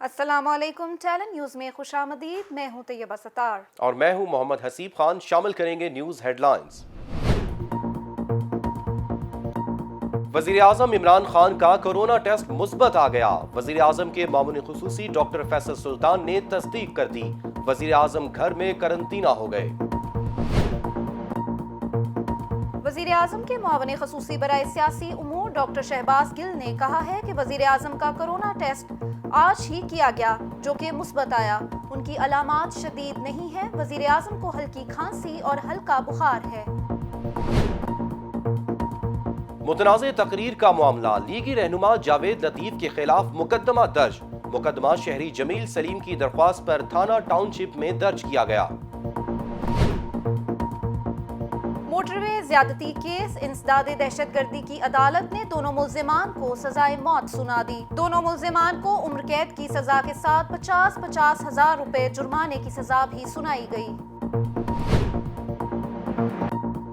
अस्सलामुअलैकुम। Talent news में खुशामदीद। मैं हूं तैयबा सतार और मैं हूं मोहम्मद हसीब खान। शामिल करेंगे न्यूज़ हेडलाइंस। वज़ीर आज़म इमरान खान का कोरोना टेस्ट मुस्बत आ गया। वज़ीर आज़म के मामून खुसूसी डॉक्टर फैसल सुल्तान ने तस्दीक कर दी। वज़ीर आज़म घर में करंटीना हो गए। वज़ीर आज़म के मुआविन ख़ुसूसी बराए सियासी उमूर डॉक्टर शहबाज गिल ने कहा है कि वज़ीर आज़म का कोरोना टेस्ट आज ही किया गया, जो कि मुस्बत आया। उनकी अलामात शदीद नहीं है। वज़ीर आज़म को हल्की खांसी और हल्का बुखार है। मुतनाज़े तकरीर का मामला। लीगी रहनुमा जावेद लतीफ़ के खिलाफ मुकदमा दर्ज। मुकदमा शहरी जमील सलीम की दरख्वास्त पर थाना टाउनशिप में दर्ज किया गया। मोटरवे ज्यादती केस। इंसदादे दहशतगर्दी की अदालत ने दोनों मुल्जिमान को सजाए मौत सुना दी। दोनों मुल्जिमान को उम्र कैद की सजा के साथ 50-50 हजार रुपए जुर्माने की सजा भी सुनाई गई।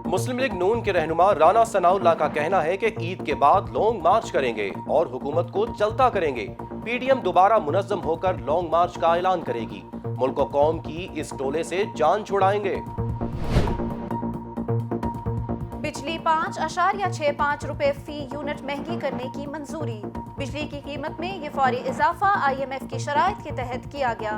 मुस्लिम लीग नून के रहनुमा राना सनाउल्लाह का कहना है कि ईद के बाद लॉन्ग मार्च करेंगे और हुकूमत को चलता करेंगे। पीडीएम दोबारा मुनज़्ज़म होकर लॉन्ग मार्च का ऐलान करेगी। मुल्क और कौम की इस टोले से जान छुड़ाएंगे। बिजली 5.65 रुपए फी यूनिट महंगी करने की मंजूरी। बिजली की कीमत में ये फौरी इजाफा IMF की शराइत के तहत किया गया।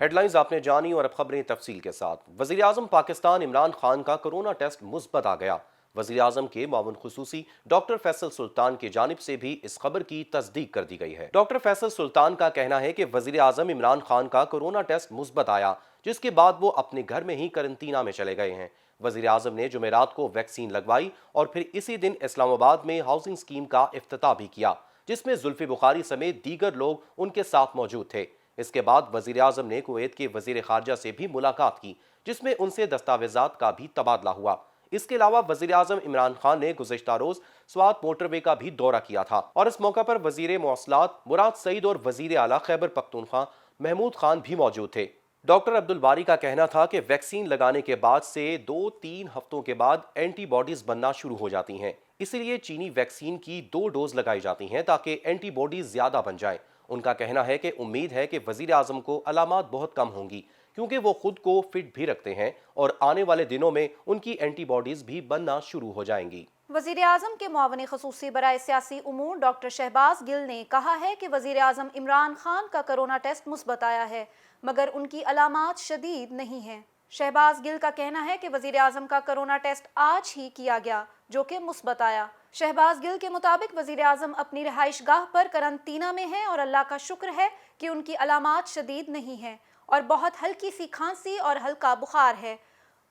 हेडलाइंस आपने जानी और अब खबरें तफसील के साथ। वज़ीर आज़म पाकिस्तान इमरान खान का कोरोना टेस्ट मुस्बत आ गया। वज़ीर आज़म के मामून खुसूसी डॉक्टर फैसल सुल्तान की जानिब से भी इस खबर की तस्दीक कर दी गई है। डॉक्टर फैसल सुल्तान का कहना है कि वज़ीर आज़म इमरान खान का कोरोना टेस्ट मुस्बत आया, जिसके बाद वो अपने घर में ही करंटीना में चले गए हैं। वज़ीर आज़म ने जुमेरात को वैक्सीन लगवाई और फिर इसी दिन इस्लामाबाद में हाउसिंग स्कीम का इफ्तिताह भी किया, जिसमें जुल्फी बुखारी समेत दीगर लोग उनके साथ मौजूद थे। इसके बाद वज़ीर आज़म ने कुवैत के वज़ीर ख़ारजा से भी मुलाकात की, जिसमें उनसे दस्तावेज़ात का भी तबादला हुआ। इसके अलावा वज़ीर आज़म इमरान खान ने गुज़िश्ता रोज़ स्वात मोटरवे का भी दौरा किया था और इस मौका पर वज़ीर मौसलात मुराद सईद और वज़ीर आला खैबर पख्तूनख्वा महमूद खान भी मौजूद थे। डॉक्टर अब्दुल बारी का कहना था कि वैक्सीन लगाने के बाद से 2-3 हफ्तों के बाद एंटीबॉडीज बनना शुरू हो जाती हैं। इसीलिए चीनी वैक्सीन की 2 डोज लगाई जाती हैं ताकि एंटीबॉडीज ज्यादा बन जाएं। उनका कहना है कि उम्मीद है कि वज़ीर आज़म को अलामात बहुत कम होंगी, क्योंकि वो खुद को फिट भी रखते हैं और आने वाले दिनों में उनकी एंटीबॉडीज भी बनना शुरू हो जाएंगी। वज़ीर आज़म के मुआविन ख़ुसूसी बराए सियासी उमूर डॉक्टर शहबाज गिल ने कहा है कि वज़ीर आज़म इमरान खान का कोरोना टेस्ट मुस्बत आया है, मगर उनकी अलामात शदीद नहीं हैं। शहबाज गिल का कहना है कि वज़ीर आज़म का कोरोना टेस्ट आज ही किया गया, जो कि मुस्बत आया। शहबाज गिल के मुताबिक वज़ीर आज़म अपनी रिहाइश गाह पर करंटीना में हैं और अल्लाह का शुक्र है कि उनकी अलामात शदीद नहीं हैं और बहुत हल्की सी खांसी और हल्का बुखार है।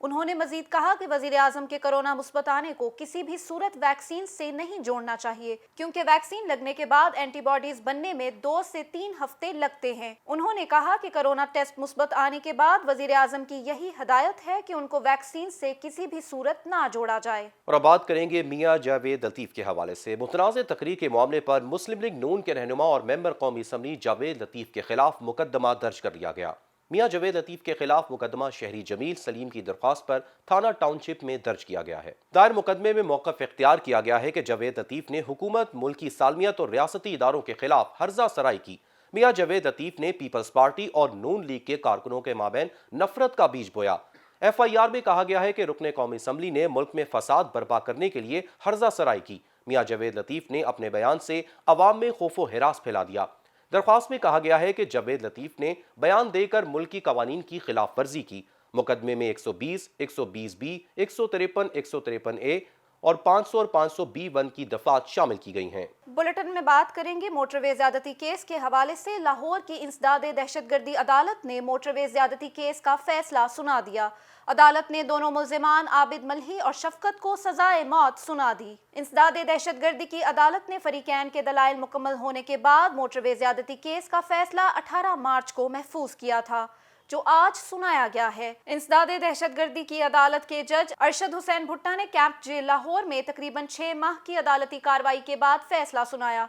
उन्होंने मजीद कहा कि वज़ीर आज़म के कोरोना मुस्बत आने को किसी भी सूरत वैक्सीन से नहीं जोड़ना चाहिए, क्योंकि वैक्सीन लगने के बाद एंटीबॉडीज बनने में 2 से 3 हफ्ते लगते हैं। उन्होंने कहा कि कोरोना टेस्ट मुस्बत आने के बाद वज़ीर आज़म की यही हदायत है कि उनको वैक्सीन से किसी भी सूरत ना जोड़ा जाए। और अब बात करेंगे मियां जावेद लतीफ़ के हवाले से। मुतनाज़े तकरीर के मामले पर मुस्लिम लीग नून के रहनुमा और मेंबर कौमी असम्बली जावेद लतीफ़ के खिलाफ मुकदमा दर्ज कर लिया गया। मियां जावेद लतीफ़ के खिलाफ मुकदमा शहरी जमील सलीम की दरख्वास्त पर थाना टाउनशिप में दर्ज किया गया है। दायर मुकदमे में मौक़िफ़ इख्तियार किया गया है कि जावेद लतीफ़ ने हुकूमत, मुल्की सालमियत और रियासती इदारों के खिलाफ हर्जा सराई की। मियां जावेद लतीफ़ ने पीपल्स पार्टी और नून लीग के कारकुनों के माबैन नफरत का बीज बोया। FIR में कहा गया है कि रुकने कौमी असम्बली ने मुल्क में फसाद बर्पा करने के लिए हर्जा सराई की। मियां जावेद लतीफ़ ने अपने बयान से अवाम में खौफ व हिरास फैला दिया। दरख्वास्त में कहा गया है कि जावेद लतीफ़ ने बयान देकर मुल्की कवानीन की खिलाफ वर्जी की। मुकदमे में 120, 120B, 153, 153A और 500 और 500B1 की दफात शामिल की गई हैं। बुलेटिन में बात करेंगे मोटरवे ज्यादती केस के हवाले से। लाहौर की इंसदादे दहशतगर्दी अदालत ने मोटरवे ज्यादती केस का फैसला सुना दिया। अदालत ने दोनों मुल्जिमान आबिद मल्ही और शफकत को सजाए मौत सुना दी। इंसदादे दहशतगर्दी की अदालत ने फरीकैन के दलाइल मुकम्मल होने के बाद मोटरवे ज्यादती केस का फैसला 18 मार्च को महफूज किया था, जो आज सुनाया गया है। इंसदादे दहशतगर्दी की अदालत के जज अरशद हुसैन भुट्टा ने कैंप जेल लाहौर में तकरीबन 6 माह की अदालती कार्रवाई के बाद फैसला सुनाया।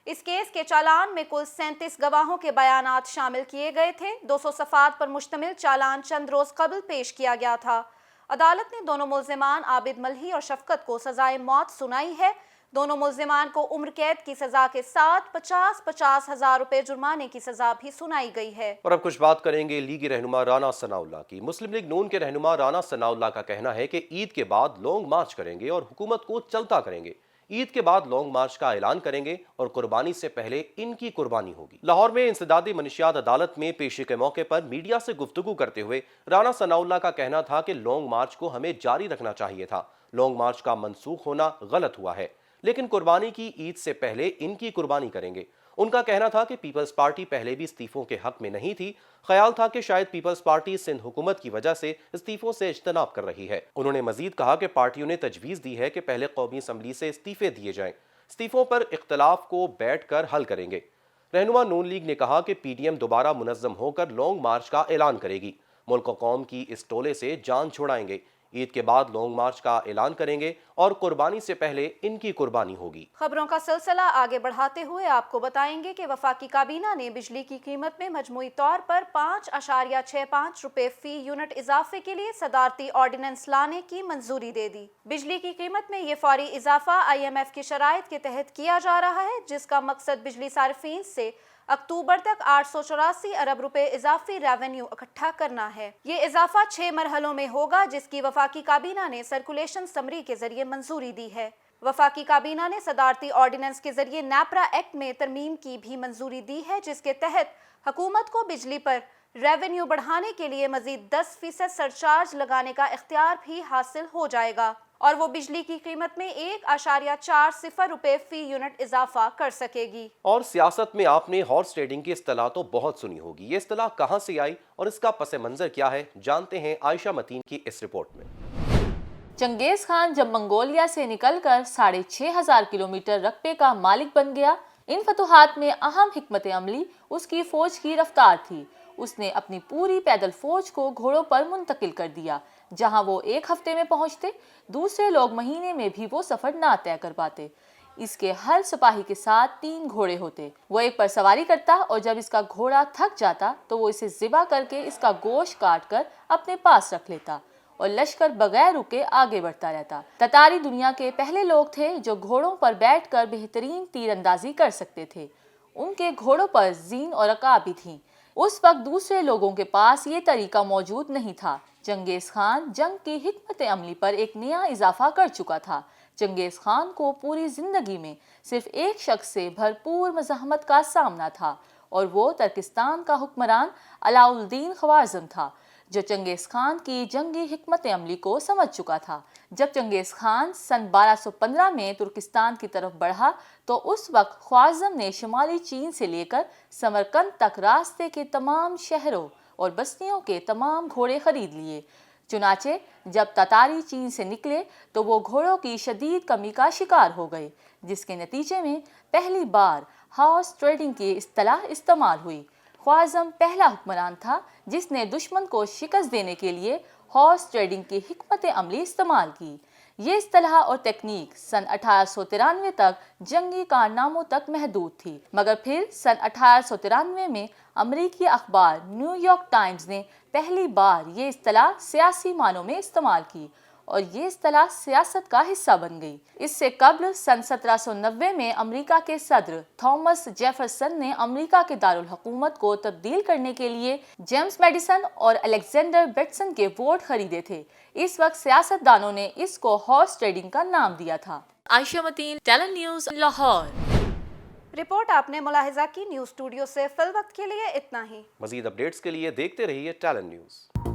اس کیس کے چالان میں کل 37 گواہوں کے بیانات شامل کیے گئے تھے۔ 200 صفحات پر مشتمل چالان چند روز قبل پیش کیا گیا تھا۔ عدالت نے دونوں ملزمان عابد ملہی اور شفقت کو سزائے موت سنائی ہے۔ دونوں ملزمان کو عمر قید کی سزا کے ساتھ 50 ہزار روپے جرمانے کی سزا بھی سنائی گئی ہے۔ اور اب کچھ بات کریں گے لیگی رہنما رانا ثناءاللہ کی۔ مسلم لیگ نون کے رہنما رانا ثناءاللہ کا کہنا ہے کہ عید کے بعد لانگ مارچ کریں گے اور حکومت کو چلتا کریں گے۔ عید کے بعد لانگ مارچ کا اعلان کریں گے اور قربانی سے پہلے ان کی قربانی ہوگی۔ لاہور میں انسدادی منشیات عدالت میں پیشی کے موقع پر میڈیا سے گفتگو کرتے ہوئے رانا ثناءاللہ کا کہنا تھا کہ لانگ مارچ کو ہمیں جاری رکھنا چاہیے تھا۔ لانگ مارچ کا منسوخ ہونا غلط ہوا ہے، لیکن قربانی کی عید سے پہلے ان کی قربانی کریں گے۔ ان کا کہنا تھا کہ پیپلز پارٹی پہلے بھی استعفوں کے حق میں نہیں تھی۔ خیال تھا کہ شاید پیپلز پارٹی سندھ حکومت کی وجہ سے استعفوں سے اجتناب کر رہی ہے۔ انہوں نے مزید کہا کہ پارٹیوں نے تجویز دی ہے کہ پہلے قومی اسمبلی سے استعفے دیے جائیں، استعفوں پر اختلاف کو بیٹھ کر حل کریں گے۔ رہنما نون لیگ نے کہا کہ پی ڈی ایم دوبارہ منظم ہو کر لانگ مارچ کا اعلان کرے گی۔ ملک و قوم کی اس ٹولے سے جان چھڑائیں گے۔ عید کے بعد لانگ مارچ کا اعلان کریں گے اور قربانی سے پہلے ان کی قربانی ہوگی۔ خبروں کا سلسلہ آگے بڑھاتے ہوئے آپ کو بتائیں گے کہ وفاقی کابینہ نے بجلی کی قیمت میں مجموعی طور پر 5.65 روپے فی یونٹ اضافے کے لیے صدارتی آرڈیننس لانے کی منظوری دے دی۔ بجلی کی قیمت میں یہ فوری اضافہ IMF کی شرائط کے تحت کیا جا رہا ہے، جس کا مقصد بجلی صارفین سے اکتوبر تک 884 ارب روپے اضافی ریونیو اکٹھا کرنا ہے۔ یہ اضافہ 6 مرحلوں میں ہوگا، جس کی وفاقی کابینہ نے سرکولیشن سمری کے ذریعے منظوری دی ہے۔ وفاقی کابینہ نے صدارتی آرڈیننس کے ذریعے نیپرا ایکٹ میں ترمیم کی بھی منظوری دی ہے، جس کے تحت حکومت کو بجلی پر ریونیو بڑھانے کے لیے مزید 10% سرچارج لگانے کا اختیار بھی حاصل ہو جائے گا، اور وہ بجلی کی قیمت میں 1.40 روپے فی یونٹ اضافہ کر سکے گی۔ اور سیاست میں آپ نے ہارس ٹریڈنگ کی اصطلاح تو بہت سنی ہوگی۔ یہ اصطلاح کہاں سے آئی اور اس کا پس منظر کیا ہے، جانتے ہیں عائشہ متین کی اس رپورٹ میں۔ چنگیز خان جب منگولیا سے نکل کر 6500 کلومیٹر رقبے کا مالک بن گیا، ان فتوحات میں اہم حکمت عملی اس کی فوج کی رفتار تھی۔ اس نے اپنی پوری پیدل فوج کو گھوڑوں پر منتقل کر دیا۔ جہاں وہ 1 ہفتے میں پہنچتے، دوسرے لوگ مہینے میں بھی وہ سفر نہ طے کر پاتے۔ اس کے ہر سپاہی کے ساتھ 3 گھوڑے ہوتے۔ وہ ایک پر سواری کرتا اور جب اس کا گھوڑا تھک جاتا تو وہ اسے ذبح کر کے اس کا گوشت کاٹ کر اپنے پاس رکھ لیتا اور لشکر بغیر رکے آگے بڑھتا رہتا۔ تتاری دنیا کے پہلے لوگ تھے جو گھوڑوں پر بیٹھ کر بہترین تیر اندازی کر سکتے تھے۔ ان کے گھوڑوں پر زین اور رکاب بھی تھیں۔ اس وقت دوسرے لوگوں کے پاس یہ طریقہ موجود نہیں تھا۔ چنگیز خان جنگ کی حکمت عملی پر ایک نیا اضافہ کر چکا تھا۔ چنگیز خان کو پوری زندگی میں صرف ایک شخص سے بھرپور مزاحمت کا سامنا تھا، اور وہ ترکستان کا حکمران علاء الدین خوارزم تھا، جو چنگیز خان کی جنگی حکمت عملی کو سمجھ چکا تھا۔ جب چنگیز خان سن 1215 میں ترکستان کی طرف بڑھا تو اس وقت خوارزم نے شمالی چین سے لے کر سمرقند تک راستے کے تمام شہروں اور بستیوں کے تمام گھوڑے خرید لیے۔ چنانچہ جب تتاری چین سے نکلے تو وہ گھوڑوں کی شدید کمی کا شکار ہو گئے، جس کے نتیجے میں پہلی بار ہارس ٹریڈنگ کی اصطلاح استعمال ہوئی۔ خوارزم پہلا حکمران تھا جس نے دشمن کو شکست دینے کے لیے ہارس ٹریڈنگ کی حکمت عملی استعمال کی۔ یہ اصطلاح اور تکنیک سن 1893 تک جنگی کارناموں تک محدود تھی، مگر پھر سن 1893 میں امریکی اخبار نیو یارک ٹائمز نے پہلی بار یہ اصطلاح سیاسی معنوں میں استعمال کی، اور یہ اصطلاح سیاست کا حصہ بن گئی۔ اس سے قبل سن 1790 میں امریکہ کے صدر تھامس جیفرسن نے امریکہ کے دارالحکومت کو تبدیل کرنے کے لیے جیمز میڈیسن اور الیگزینڈر بیٹسن کے ووٹ خریدے تھے۔ اس وقت سیاست دانوں نے اس کو ہارس ٹریڈنگ کا نام دیا تھا۔ عائشہ متین، ٹیلنٹ نیوز، لاہور۔ رپورٹ آپ نے ملاحظہ کی۔ نیوز اسٹوڈیو سے فی الوقت کے لیے اتنا ہی۔ مزید اپڈیٹس کے لیے دیکھتے رہیے ٹیلنٹ نیوز۔